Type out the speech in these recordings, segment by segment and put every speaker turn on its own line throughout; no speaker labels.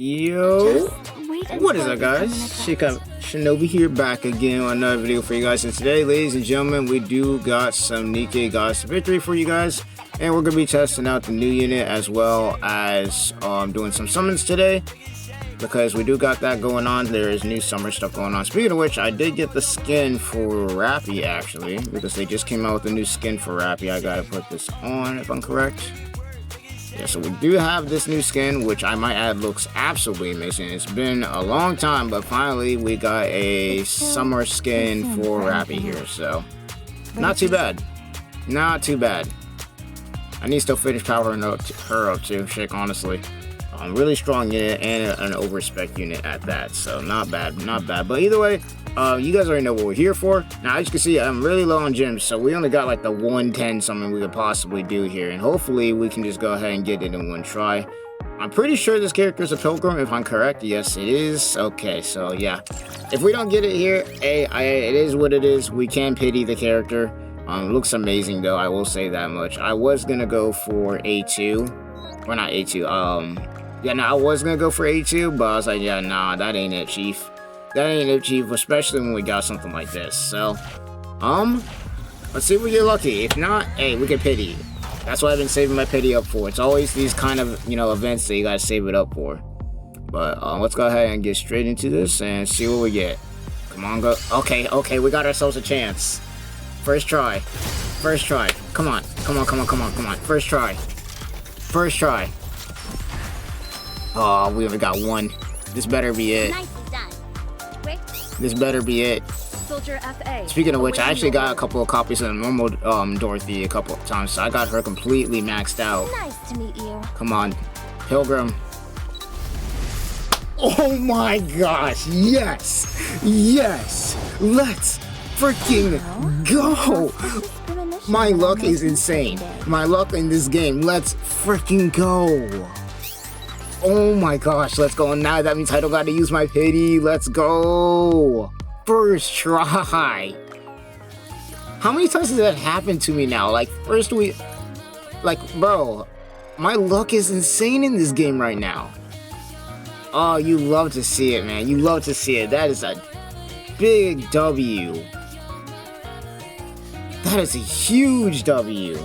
Yo, what is up, guys? Shinobi here, back again on another video for you guys. And today, ladies and gentlemen, we do got some Nikke Goddess Victory for you guys, and we're gonna be testing out the new unit as well as doing some summons today, because we do got that going on. There is new summer stuff going on. Speaking of which, I did get the skin for Rappy actually, because they just came out with a new skin for Rappy. I gotta put this on if I'm correct. Yeah, so we do have this new skin, which I might add looks absolutely amazing. It's been a long time, but finally we got a summer skin for Rappy here, so not too bad. Not too bad. I need to still finish powering her up too, shit, honestly. Really strong unit and an overspec unit at that, so not bad, not bad. But either way, you guys already know what we're here for. Now, as you can see, I'm really low on gems, so we only got like the 110 something we could possibly do here, and hopefully we can just go ahead and get it in one try. I'm pretty sure this character is a pilgrim, if I'm correct. Yes, it is. Okay, so yeah, if we don't get it here, it is what it is. We can pity the character. Looks amazing though, I will say that much. I was gonna go for A2, or not A2. Yeah, no, I was gonna go for A2, but I was like, yeah, nah, that ain't it, chief. That ain't it, chief, especially when we got something like this. So, let's see if we get lucky. If not, hey, we can pity. That's what I've been saving my pity up for. It's always these kind of, you know, events that you gotta save it up for. But, let's go ahead and get straight into this and see what we get. Come on, go. Okay, we got ourselves a chance. First try. First try. Come on. Come on. First try. First try. Oh, we only got one. This better be it. This better be it. Speaking of which, I actually got a couple of copies of the normal Dorothy a couple of times, so I got her completely maxed out.
Nice to meet you.
Come on, Pilgrim. Oh my gosh, yes! Yes! Let's freaking go! My luck is insane. My luck in this game. Let's freaking go! Oh my gosh, let's go. Now that means I don't gotta use my pity. Let's go. First try. How many times has that happened to me now? Like, first we... Like, bro, my luck is insane in this game right now. Oh, you love to see it, man. You love to see it. That is a big W. That is a huge W.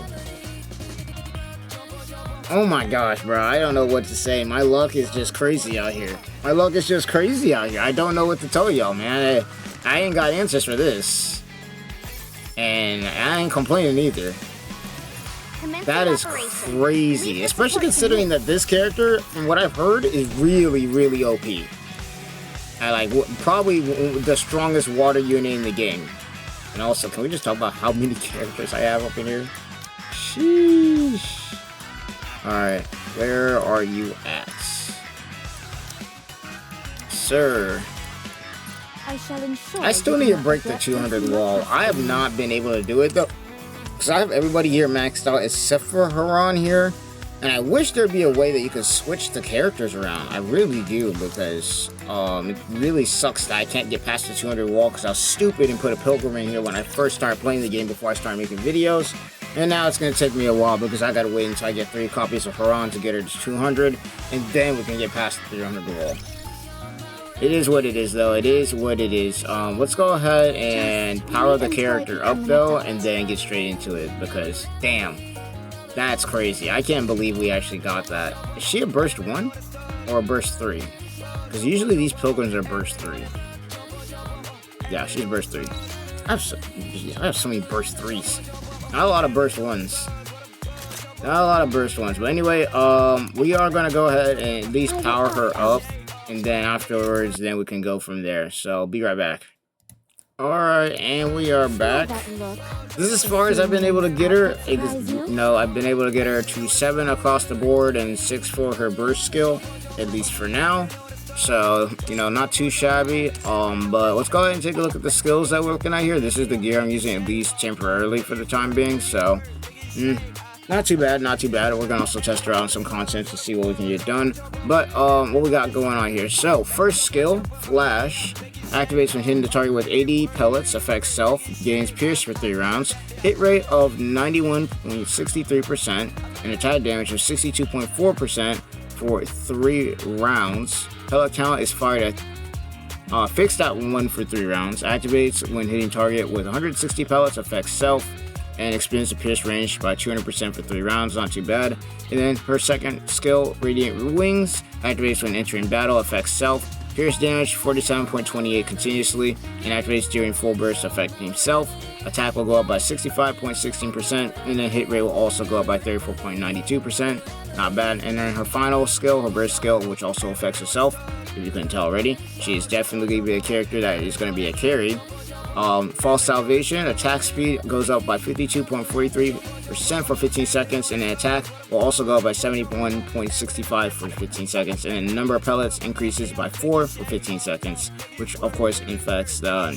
Oh my gosh, bro, I don't know what to say. My luck is just crazy out here. My luck is just crazy out here. I don't know what to tell y'all, man. I ain't got answers for this. And I ain't complaining either. That is crazy. Especially considering that this character, from what I've heard, is really, really OP. I like, probably the strongest water unit in the game. And also, can we just talk about how many characters I have up in here? Sheesh. Alright, where are you at? Sir. I still need to break the 200 wall. I have not been able to do it though, because I have everybody here maxed out except for Haran here. And I wish there'd be a way that you could switch the characters around. I really do, because it really sucks that I can't get past the 200 wall because I was stupid and put a pilgrim in here when I first started playing the game before I started making videos. And now it's going to take me a while because I got to wait until I get 3 copies of Haran to get her to 200. And then we can get past the 300 wall. It is what it is, though. It is what it is. Let's go ahead and power the character up, though, and then get straight into it. Because, damn, that's crazy. I can't believe we actually got that. Is she a burst 1 or a burst 3? Because usually these pilgrims are burst 3. Yeah, she's burst 3. I have so many burst 3s. Not a lot of burst 1s. Not a lot of burst 1s. But anyway, we are going to go ahead and at least power her up. And then afterwards, then we can go from there. So, be right back. Alright, and we are back. This is as far as I've been able to get her. No, I've been able to get her to 7 across the board and 6 for her burst skill. At least for now. So, you know, not too shabby. But let's go ahead and take a look at the skills that we're looking at here. This is the gear I'm using at least temporarily for the time being. So, not too bad, not too bad. We're gonna also test around some content to see what we can get done. But what we got going on here. So, first skill, Flash. Activates when hitting the target with 80 pellets, affects self, gains pierce for 3 rounds, hit rate of 91.63%, and attack damage of 62.4%, for 3 rounds. Pellet count is fired at fixed at 1 for 3 rounds. Activates when hitting target with 160 pellets. Affects self. And expands the pierce range by 200% for 3 rounds. Not too bad. And then her second skill, Radiant Wings, activates when entering battle. Affects self. Pierce damage 47.28 continuously, and activates during full burst, affecting self. Attack will go up by 65.16%, and then hit rate will also go up by 34.92%. Not bad. And then her final skill, her burst skill, which also affects herself, if you couldn't tell already. She is definitely going to be a character that is going to be a carry. False Salvation, attack speed goes up by 52.43% for 15 seconds, and the attack will also go up by 71.65 for 15 seconds, and the number of pellets increases by 4 for 15 seconds, which of course affects the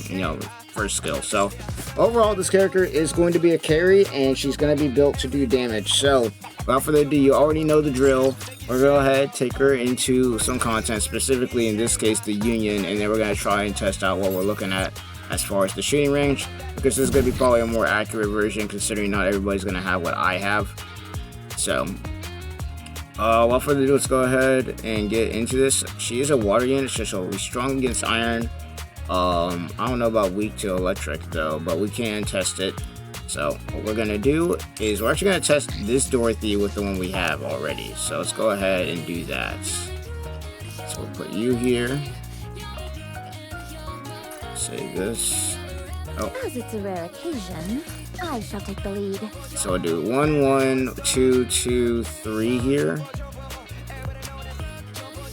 first skill. So overall, this character is going to be a carry, and she's going to be built to do damage. So without further ado, you already know the drill. We're going to go ahead, take her into some content, specifically in this case the Union, and then we're going to try and test out what we're looking at as far as the shooting range, because this is going to be probably a more accurate version considering not everybody's going to have what I have. So without further ado, let's go ahead and get into this. She is a water unit, so she'll be strong against iron. I don't know about weak to electric though, but we can test it. So what we're going to do is we're actually going to test this Dorothy with the one we have already. So let's go ahead and do that. So we'll put you here. Save this. Oh.
As it's a rare occasion, I shall take the lead.
So I'll do 1, 1, 2, 2, 3 here.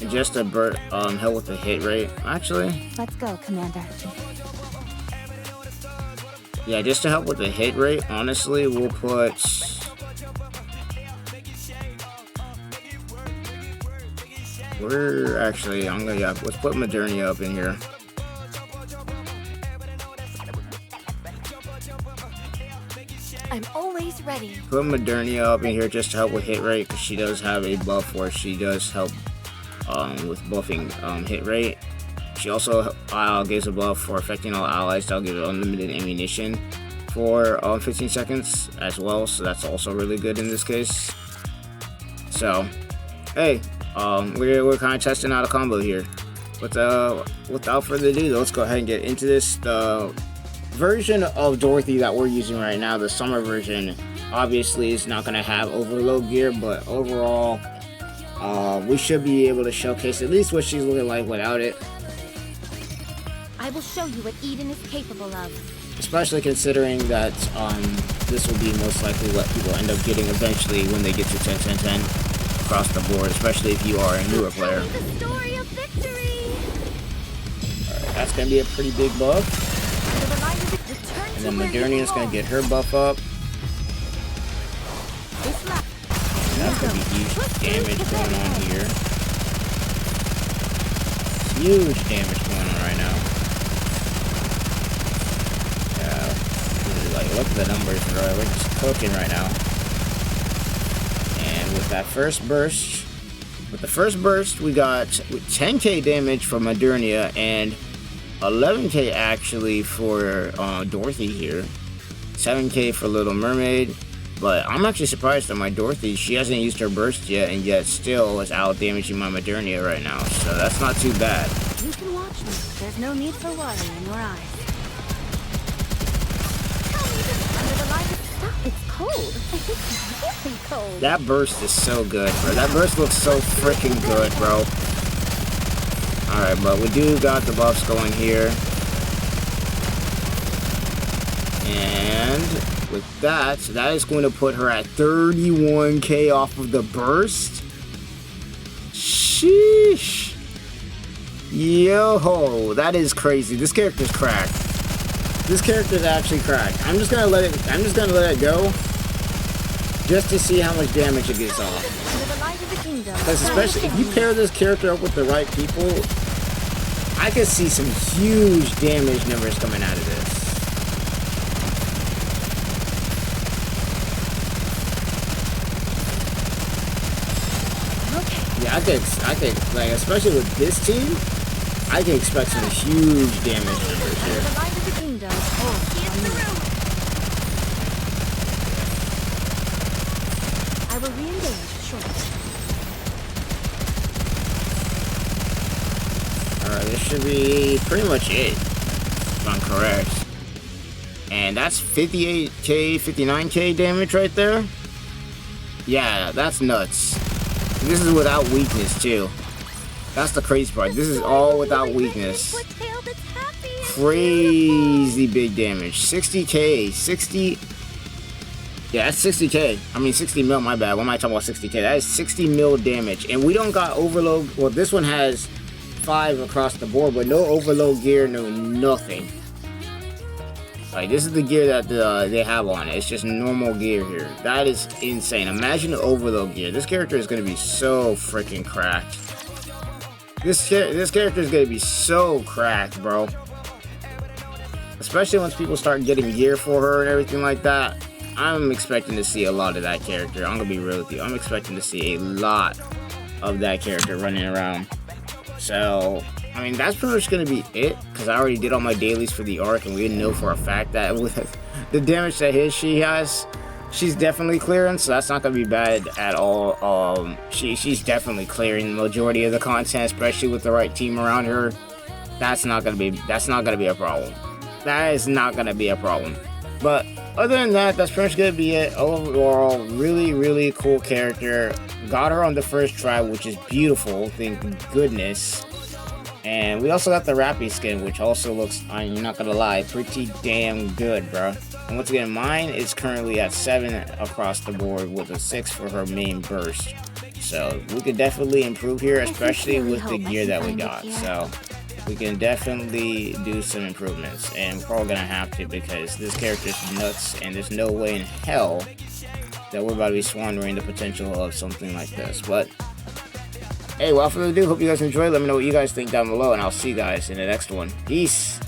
And just to help with the hit rate. Actually,
let's go, Commander.
Yeah, just to help with the hit rate, honestly, we'll put. Let's put Modernia up in here.
I'm always ready.
Put Modernia up in here just to help with hit rate, because she does have a buff where she does help with buffing hit rate. She also gives a buff for affecting all allies. That'll give it unlimited ammunition for 15 seconds as well, so that's also really good in this case. So, hey, we're kind of testing out a combo here. Without further ado, let's go ahead and get into this. The version of Dorothy that we're using right now, the summer version, obviously is not going to have overload gear, but overall, we should be able to showcase at least what she's looking like without it.
I will show you what Eden is capable of.
Especially considering that this will be most likely what people end up getting eventually when they get to 10, 10, 10 across the board, especially if you are a newer player.
The story of victory.
Alright, that's going to be a pretty big buff. And then Modernia is going to get her buff up. And that's going to be huge damage going on here. Huge damage going on right now. Look at the numbers, bro. We're just cooking right now. And with that first burst, we got 10k damage from Modernia and 11k actually for Dorothy here. 7k for Little Mermaid. But I'm actually surprised that my Dorothy, she hasn't used her burst yet, and yet still is out damaging my Modernia right now. So that's not too bad.
You can watch me. There's no need for worry in your eyes. It's cold. It's really cold.
That burst is so good, bro. That burst looks so freaking good, bro. Alright, but we do got the buffs going here. And with that is going to put her at 31k off of the burst. Sheesh. Yo, that is crazy. This character's cracked. This character's actually cracked. I'm just gonna let it go, just to see how much damage it gets off. Because especially if you pair this character up with the right people, I could see some huge damage numbers coming out of this. Yeah, I could like, especially with this team, I can expect some huge damage numbers here.
I will re-engage shortly.
this should be pretty much it, if I'm correct. And that's 58k, 59k damage right there. Yeah, that's nuts. This is without weakness too. That's the crazy part. This is all without weakness. Crazy big damage. 60k, 60. Yeah, that's 60k. I mean 60 mil, my bad. What am I talking about 60k? That is 60 mil damage. And we don't got overload. Well, this one has 5 across the board, but no overload gear, no nothing. Like, this is the gear that they have on it. It's just normal gear here. That is insane. Imagine the overload gear. This character is going to be so freaking cracked. This character is going to be so cracked, bro. Especially once people start getting gear for her and everything like that. I'm expecting to see a lot of that character. I'm going to be real with you. I'm expecting to see a lot of that character running around. So, I mean, that's pretty much going to be it. Because I already did all my dailies for the arc. And we know for a fact that with the damage that she has, she's definitely clearing. So that's not going to be bad at all. She's definitely clearing the majority of the content. Especially with the right team around her. That's not going to be a problem. That is not going to be a problem. But other than that, that's pretty much going to be it. Overall, really, really cool character. Got her on the first try, which is beautiful. Thank goodness. And we also got the Rappy skin, which also looks, I'm not going to lie, pretty damn good, bro. And once again, mine is currently at 7 across the board with a 6 for her main burst. So we could definitely improve here, especially with the gear that we got. So we can definitely do some improvements, and we're probably gonna have to, because this character is nuts, and there's no way in hell that we're about to be squandering the potential of something like this. But hey, without further ado, hope you guys enjoyed. Let me know what you guys think down below, and I'll see you guys in the next one. Peace.